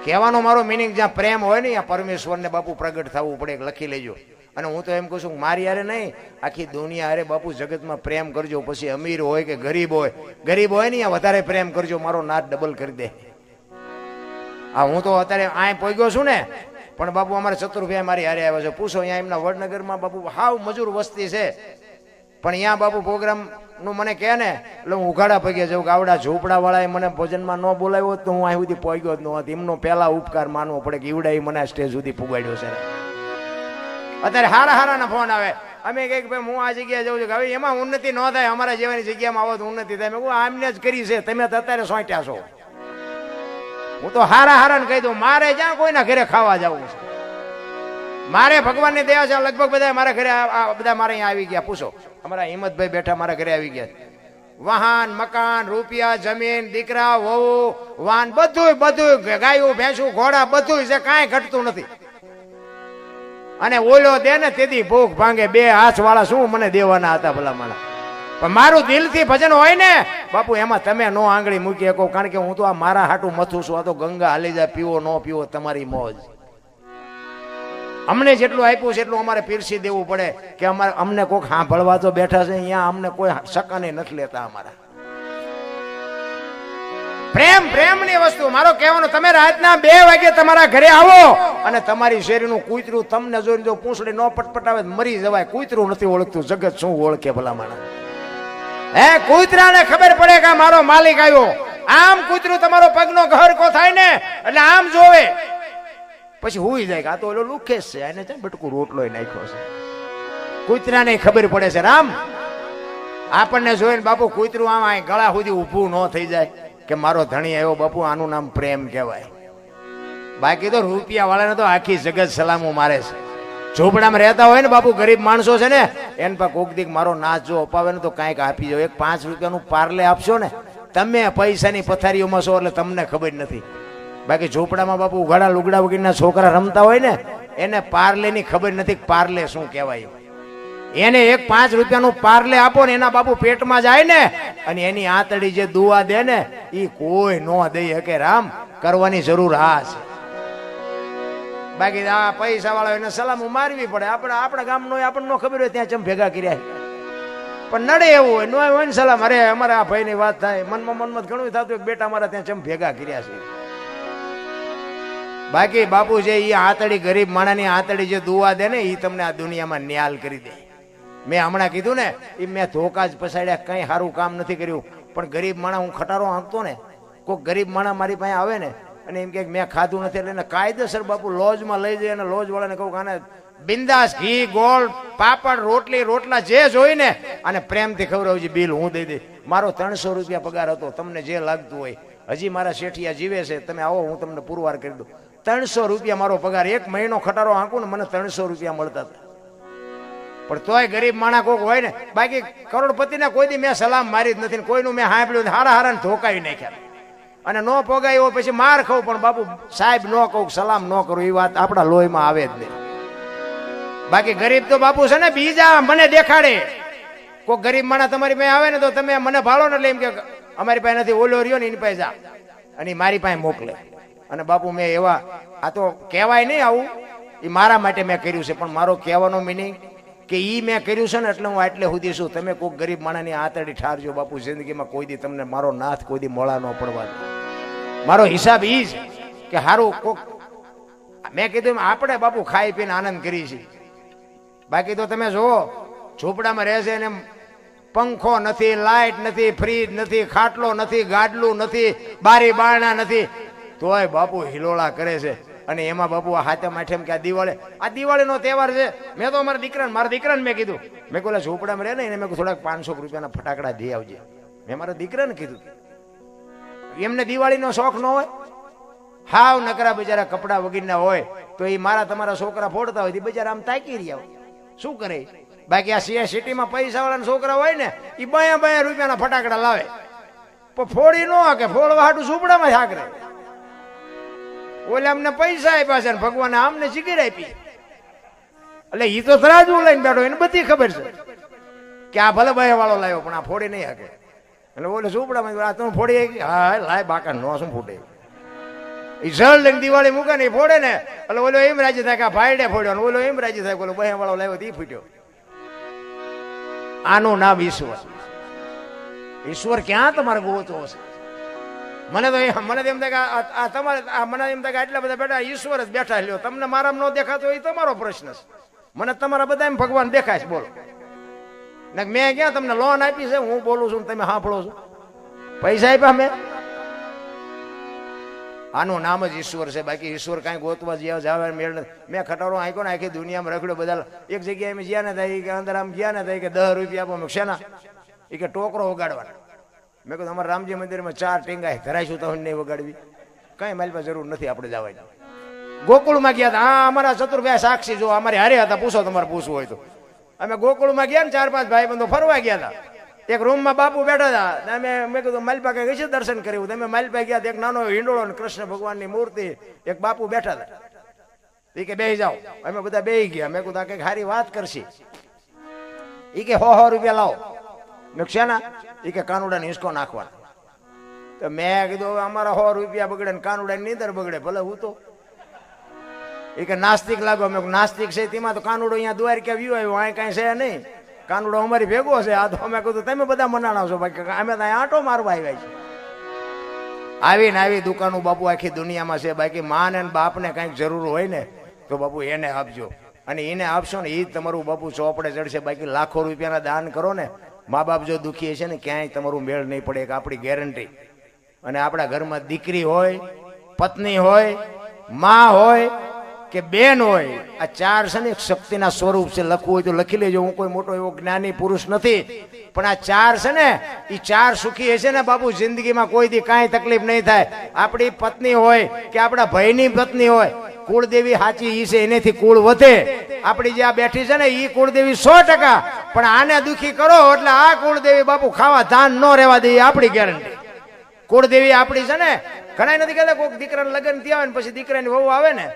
કહેવાનો મારો મિનિંગ જ્યાં પ્રેમ હોય ને ત્યાં પરમેશ્વરને બાપુ પ્રગટ થવું પડે, લખી લેજો. અને હું તો એમ કહું છું મારી હારે નહીં, આખી દુનિયા હારે બાપુ જગતમાં પ્રેમ કરજો. પછી અમીર હોય કે ગરીબ હોય ને ત્યાં વધારે પ્રેમ કરજો, મારો નાદ ડબલ કરી દે. હા, હું તો અત્યારે આ પહોંચ્યો છું ને, પણ બાપુ અમારે ચતુર્ભાઈ મારી હારે આવ્યા છે. પૂછો અહીંયા એમના વડનગરમાં બાપુ હાવ મજૂર વસ્તી છે, પણ અહીંયા બાપુ પ્રોગ્રામ નું મને કહે ને એટલે હું ઉઘાડા પગે જાઉં કે આવડા ઝોપડા વાળાએ મને ભોજનમાં ન બોલાવ્યો તો હું અહીં સુધી પહોંચ્યો જ નહોતો. એમનો પહેલા ઉપકાર માનવો પડે કે ઈવડા મને સ્ટેજ સુધી પુગાડ્યો છે. અત્યારે હારા ફોન આવે, અમે કઈક ભાઈ હું આ જગ્યાએ જઉં છું કે હવે એમાં ઉન્નતિ ન થાય, અમારા જેવાની જગ્યામાં આવો તો ઉન્નતિ થાય. મેં આમને જ કરી છે, તમે તો અત્યારે સોંટ્યા છો. હું તો હારાને કહી દઉં, મારે જ્યાં કોઈના ઘરે ખાવા જવું છે, મારે ભગવાનની દયા છે. લગભગ બધા મારા ઘરે બધા મારે અહીંયા આવી ગયા. પૂછો અમારા હિંમતભાઈ બેઠા મારા ઘરે આવી ગયા. વાહન, મકાન, રૂપિયા, જમીન, દીકરા, વહુ, વાહન, બધું ગાયું, ભેંસું, ઘોડા બધું છે, કાંઈ ઘટતું નથી. અને ઓલો દે ને તેથી ભૂખ ભાંગે. બે હાથ વાળા શું મને દેવાના હતા ભલા માણા, પણ મારું દિલથી ભજન હોય ને બાપુ એમાં તમે નો આંગળી મૂકી શકો. કારણ કે હું તો આ મારા હાટું મથું છું. આ તો ગંગા હાલી જાય, પીવો ન પીવો તમારી મોજ. અમને જેટલું આપ્યું છે એટલું અમારે પીરસી દેવું પડે કે અમને કોઈક સાંભળવા તો બેઠા છે, અહીંયા અમને કોઈ સકાને નથી લેતા. અમારા પ્રેમની વસ્તુ મારો કહેવાનો, તમે રાતના 2 વાગે તમારા ઘરે આવો અને તમારી શેરીનું કૂતરું તમને જોઈને જો પૂંછડી ન પટપટાવે મરી જવાય. કૂતરું નથી ઓળખતું, જગત શું ઓળખે ભલા માણસ? હે, કૂતરાને ખબર પડે કે મારો માલિક આવ્યો. આમ કૂતરું તમારો પગનો ઘરકો થાય ને એટલે આમ જોવે, પછી હુઈ જાય કે આ તો ઓલો લુખેશ છે, એને છે બટકું રોટલો નાખ્યો છે. કૂતરાને ખબર પડે છે રામ. આપણને જોઈને બાપુ કૂતરું આમ ગળા સુધી ઊભું ન થઈ જાય કે મારો ધણી આવ્યો. બાપુ આનું નામ પ્રેમ કહેવાય. બાકી તો રૂપિયા વાળાને તો આખી જગત સલામો મારે છે. ઝોપડામાં રહેતા હોય ને બાપુ ગરીબ માણસો છે ને, એને પર કોક દીક મારો નાચ જો અપાવે ને તો કાંઈક આપી જાવ. એક 5 રૂપિયાનું પાર્લે આપશો ને, તમે પૈસાની પથારીઓમાં છો એટલે તમને ખબર નથી. બાકી ઝોપડામાં બાપુ ઉઘાડા લુગડા વગરના છોકરા રમતા હોય ને, એને પાર્લેની ખબર નથી પાર્લે શું કહેવાય. એને એક 5 રૂપિયાનું પાર્લે આપો ને, એના બાપુ પેટમાં જાય ને, અને એની આંતડી જે દુઆ દે ને એ કોઈ ન દઈ શકે. રામ, કરવાની જરૂર આ છે. બાકી આ પૈસા વાળા એને સલામ મારવી પડે. આપણા ગામનો આપણને ખબર હોય ત્યાં ચમ ભેગા કર્યા, પણ નડે એવું હોય ન હોય ને સલામ. અરે અમારા આ ભાઈની વાત થાય, મનમાં ઘણું થતું બેટા અમારા ત્યાં ચમ ભેગા કર્યા છે. બાકી બાપુ જે એ આંતડી ગરીબ માણાની આંતડી જે દુઆ દે ને એ તમને આ દુનિયામાં ન્યાલ કરી દે. મેં હમણાં કીધું ને એ મેં ધોકા જ પસાડ્યા, કઈ સારું કામ નથી કર્યું. પણ ગરીબ માણા હું ખટારો હાંકતો ને, કોઈ ગરીબ માણા મારી પાસે આવે ને અને એમ કે મેં ખાધું નથી એટલે કાયદેસર બાપુ લોજમાં લઈ જાય અને લોજ વાળાને કહું આને બિંદાસ ઘી, ગોળ, પાપડ, રોટલા જે જોઈ ને અને પ્રેમથી ખવડાવજે, બિલ હું દઈ દઈ. મારો 300 રૂપિયા પગાર હતો. તમને જે લાગતું હોય, હજી મારા શેઠિયા જીવે છે, તમે આવો હું તમને પુરવાર કરી દઉં. 300 રૂપિયા મારો પગાર. 1 મહિનો ખટારો હાંકું ને મને 300 રૂપિયા મળતા હતા. પણ તોય ગરીબ માણા કોક હોય ને. બાકી કરોડપતિને કોઈ દી મેં સલામ મારી જ નથી, કોઈનું મેં સાંભળ્યું હારાને ધોકાવી નાખ્યા. અને ન પોગાય પછી માર ખાવ, પણ બાપુ સાહેબ ન કહું, સલામ ન કરું, એ વાત આપણા લોહીમાં આવે જ નહીં. બાકી ગરીબ તો બાપુ છે ને બીજા મને દેખાડે. કોઈ ગરીબ માણા તમારી પાસે આવે ને તો તમે મને ભાળો ને એટલે એમ કે અમારી પાસે નથી, ઓલો રહ્યો ને એની પાસે જા, અને મારી પાસે મોકલે. અને બાપુ મેં એવા, આ તો કહેવાય નહીં આવું, એ મારા માટે મેં કર્યું છે. પણ મારો કહેવાનો મિનિંગ કે ઈ મેં કર્યું છે ને એટલે હું આટલે સુધી છું. તમે કોઈ ગરીબ માણાની આંતડી ઠારજો બાપુ. જિંદગીમાં કોઈ દી તમને મારો નાથ કોઈ દી મોળા ન પડવા દે. મારો હિસાબ ઈ છે કે હારું કોક મેં કીધું આપણે બાપુ ખાઈ પીને આનંદ કરી છે. બાકી તો તમે જુઓ ઝૂંપડામાં રહે છે ને પંખો નથી, લાઈટ નથી, ફ્રીજ નથી, ખાટલો નથી, ગાડલું નથી, બારી બારણા નથી, તોય બાપુ હિલોળા કરે છે. અને એમાં બાપુ આ હાથે માઠેમ કે આ દિવાળીનો તહેવાર છે. મેં તો મારા દીકરાને મેં કીધું, મેં કોલા ઝૂંપડામાં રહે ને મેં થોડાક 500 રૂપિયાના ફટાકડા દઈ આવજે. મેં મારા દીકરાને કીધું. એમને દિવાળીનો શોખ ન હોય, હાવ નકરા બિચારા કપડા વગીરના હોય તો એ મારા તમારા છોકરા ફોડતા હોય બિચારા આમ તાકી રહ્યા શું કરે. બાકી આ સિટીમાં પૈસા વાળાના છોકરા હોય ને એ 2 રૂપિયાના ફટાકડા લાવે, પણ ફોડી ન હાકે, ફોડવા હાટું ઝૂંપડામાં હાકરે. ઓલે અમને પૈસા આપ્યા છે ને ભગવાને આમને સિગરેટ આપી, એટલે ઈ તો તરાજુ લઈને બેઠો, એને બધી ખબર છે કે આ ભલે 2 વાળો લાવ્યો પણ આ ફોડી નહીં હાકે. એટલે ઓલે ઝૂંપડામાં આ તમે ફોડી, હા લાય બાકા નો શું ફૂટે. એ જળ લઈને દિવાળી મૂકે ને એ ફોડે ને એટલે ઓલો એમ રાજી થાય કે આ ભાઈડે ફોડ્યો ને ઓલો એમ રાજી થાય ઓલો બહે વાળો લાવ્યો એ ફૂટ્યો. આનું નામ ઈશ્વર. ઈશ્વર ક્યાં તમારે ગોતો હશે? મને તો એમ થાય કે આ તમારે મને એમ થાય કે આટલા બધા બેઠા ઈશ્વર જ બેઠા લ્યો. તમને મારામાં ન દેખાતો એ તમારો પ્રશ્ન છે. મને તમારા બધા એમ ભગવાન દેખાય છે. બોલો ને મેં ક્યાં તમને લોન આપી છે? હું બોલું છું તમે સાંભળો છો? પૈસા આપ્યા મેં? આનું નામ જ ઈશ્વર છે. બાકી ઈશ્વર કાંઈ ગોતવા જાવે મેળ નથી. મેં ખટારો આંખ્યો ને આખી દુનિયામાં રખડ્યો. બધા એક જગ્યાએ અમે જ્યાં ને થાય કે અંદર આમ ગયા ને થાય કે 10 રૂપિયા આપો. શેના? એ કે ટોકરો વગાડવાના. મેં કહ્યું અમારા રામજી મંદિરમાં 4 ટીંગાય ધરાઈશું તો નહીં વગાડવી. કઈ મારી પાસે જરૂર નથી આપણે જવાની. ગોકુળમાં ગયા હતા. હા, અમારા ચતુર્ભાઈ સાક્ષી જો અમારે હારે હતા. પૂછો તમારે પૂછવું હોય તો. અમે ગોકુળમાં ગયા ને 4-5 ભાઈબંધો ફરવા ગયા હતા. એક રૂમમાં બાપુ બેઠા હતા. મેં કીધું માલપા કઈ છે દર્શન કર્યું. તમે માલપા ગયા એક નાનો હિંડોળો ને કૃષ્ણ ભગવાનની મૂર્તિ એક બાપુ બેઠા હતા. એ કે બેસી જાઓ. અમે બધા બેસી ગયા. મેં કીધું કઈક સારી વાત કરશી. એ કે 100 રૂપિયા લાવો. મેં શેના? એ કે કાનુડાને હિંચકો નાખવાના. તો મેં કીધું અમારા 100 રૂપિયા બગડે ને કાનુડાની નીંદર બગડે ભલે હું તો. એ કે નાસ્તિક લાગો. મેં નાસ્તિક છે તેમાં તો કાનુડો અહીંયા દ્વારકા વ્યુ આવ્યો અહીં કાંઈ છે નહીં. કાનુડો અમારી ભેગો છે. આ તો અમે કીધું તમે બધા મનાણા છો બાકી અમે તો આંટો મારવા આવ્યા છે. આવીને આવી દુકાનો બાપુ આખી દુનિયામાં છે. બાકી માં ને બાપને કાંઈક જરૂર હોય ને તો બાપુ એને આપજો. અને એને આપશો ને એ જ તમારું બાપુ ચોપડે ચડશે. બાકી લાખો રૂપિયાના દાન કરો ને મા બાપ જો દુખી છે ને ક્યાંય તમારું મેળ નહીં પડે. એક આપણી ગેરંટી. અને આપણા ઘરમાં દીકરી હોય, પત્ની હોય, માં હોય કે બેન હોય, આ 4 છે ને એક શક્તિના સ્વરૂપ છે. લખવું હોય તો લખી લેજો. હું કોઈ મોટો એવો જ્ઞાની પુરુષ નથી, પણ આ 4 છે ને એ 4 સુખી હશે ને બાપુ જિંદગીમાં કોઈ દી કાંઈ તકલીફ નહીં થાય. આપણી પત્ની હોય કે આપણા ભાઈની પત્ની હોય, કુળદેવી સાચી ઈ છે એનેથી કુળ વધે. આપણી જે આ બેઠી છે ને એ કુળદેવી 100%. પણ આને દુખી કરો એટલે આ કુળદેવી બાપુ ખાવા ધાન ન રહેવા દે. આપણી ગેરંટી. કુળદેવી આપણી છે ને ઘણા નથી કહેતા કોઈક દીકરાને લગ્ન થયા હોય ને પછી દીકરાની વહુ આવે ને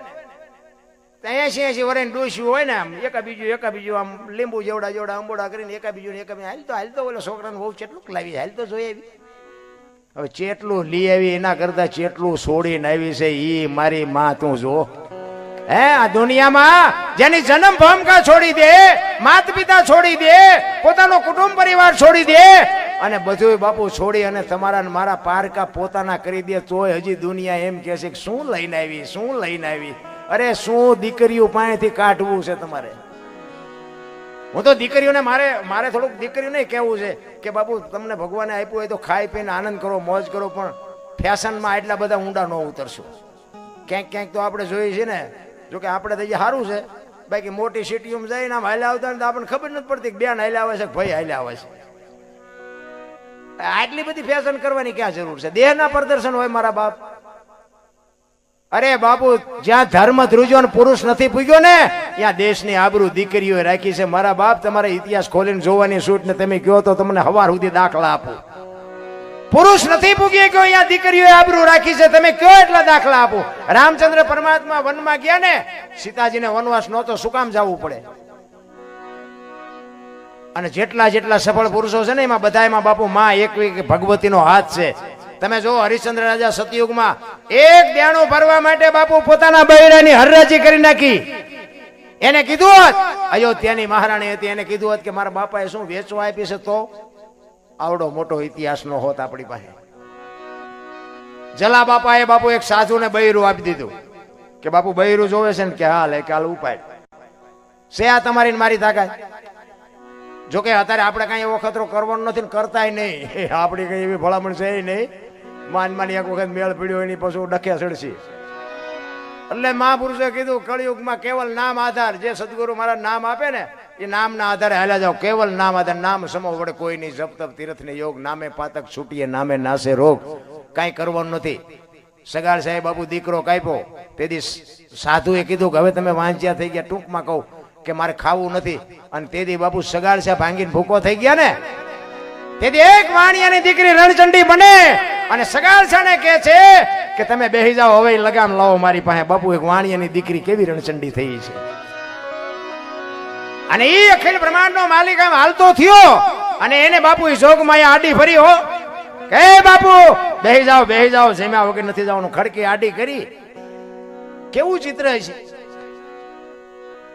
80 વર્ષની ડોસ્યું હોય ને આમ એકા બીજું આમ લીંબુ જેવડા અંબોડા કરીને એકા બીજું હાલતો ઓલો છોકરાને બહુ ચેટલું લાવી હાલતો જોઈ આવી. હવે ચેટલું લઈ આવી એના કરતા ચેટલું છોડીને આવી છે ઈ મારી માં તું જો. હે આ દુનિયામાં જેની જન્મ ભૂમિકા છોડી દે, માતા પિતા છોડી દે, પોતાનો કુટુંબ પરિવાર છોડી દે અને બધું બાપુ છોડી અને તમારા મારા પારકા પોતાના કરી દે તોય હજી દુનિયા એમ કહે છે કે શું લઈને આવી. અરે શું દીકરીઓ પાસેથી કાઢવું છે તમારે? હું તો દીકરીઓને મારે થોડુંક દીકરીઓને કહેવું છે કે બાપુ તમને ભગવાને આપ્યું હોય તો ખાઈ પીને આનંદ કરો, મોજ કરો, પણ ફેશનમાં એટલા બધા ઊંડા ન ઉતરશો. ક્યાંક તો આપણે જોઈએ છે ને. જોકે આપણે તો સારું છે. બાકી મોટી સિટીઓમાં જઈને આમ હાલ્યા આવતા ને તો આપણને ખબર નથી પડતી કે બેન હાલ્યા આવે છે ભાઈ હાલ્યા આવે છે. આટલી બધી ફેશન કરવાની ક્યાં જરૂર છે? દેહના પ્રદર્શન હોય મારા બાપ. અરે બાપુ જ્યાં ધર્મ ધ્રુજો પુરુષ નથી પૂગ્યો ને ત્યાં દેશની આબરૂ દીકરીઓ રાખી છે. મારા બાપ તમારે ઇતિહાસ ખોલીને જોવાની છૂટ ને તમે કહો તો તમને હવાર સુધી દાખલા આપું. પુરુષ નથી પૂગી ગયો અહીંયા દીકરીઓએ આબરૂ રાખી છે. તમે કયો એટલા દાખલા આપો. રામચંદ્ર પરમાત્મા વનમાં ગયા ને સીતાજીને વનવાસ નહોતો શું કામ જવું પડે? અને જેટલા સફળ પુરુષો છે ને એમાં બધામાં બાપુ માં એક ભગવતીનો હાથ છે. તમે જો હરિશ્ચંદ્ર રાજા સતયુગમાં એક દેણું ભરવા માટે બાપુ પોતાના બૈરાની હરરાજી કરી નાખી. એને કીધું હોત, અયોધ્યાની મહારાણી હતી, એને કીધું હોત કે મારા બાપાએ શું વેચવા આપી છે તો આવડો મોટો ઇતિહાસ નો હોત આપણી પાસે. જલા બાપાએ બાપુ એક સાધુને બૈરું આપી દીધું કે બાપુ બૈરું જોવે છે ને કે હાલ ઉપાય છે આ તમારી મારી તાકાત. જોકે અત્યારે આપણે કઈ એવો ખતરો કરવાનો નથી, કરતાય નહીં. આપણી કઈ એવી ભલામણ છે નહીં. માની એક વખત મેળ પીડ્યો એની પછી ડખે ચડશે. એટલે મહાપુરુષે કીધું કળિયુગમાં કેવલ નામ આધાર. જે સદગુરુ મારા નામ આપે ને એ નામના આધારે હાલ્યા જાઓ. કેવલ નામ આધાર. નામ સમો વડે કોઈ નહીં. જપ તપ તીર્થ ને યોગ. નામે પાતક છૂટીએ નામે નાશે રોગ. કઈ કરવાનું નથી. સગાળ સાહેબ બાપુ દીકરો કાપ્યો તેથી સાધુએ કીધું કે હવે તમે વાંચ્યા થઈ ગયા. ટૂંકમાં કહું કે મારે ખાવું નથી. અને તેથી બાપુ સગાળ સાહેબ ભાંગીને ભૂકો થઈ ગયા ને તેથી એક વાણિયાની દીકરી રણચંડી બને અને સગાળ સાને કહે છે કે તમે બેહી જાઓ હવે લગામ લાવો મારી પાસે. બાપુ એક વાણિયાની દીકરી કેવી રણચંડી થઈ છે. અને એ અખિલ બ્રહ્માંડ નો માલિક આમ હાલતો થયો અને એને બાપુ જોગમાં આડી ફરી હો કે બાપુ બેહી જાઓ જમ્યા વગર નથી જવાનું. ખડકી આડી કરી કેવું ચિત્ર છે.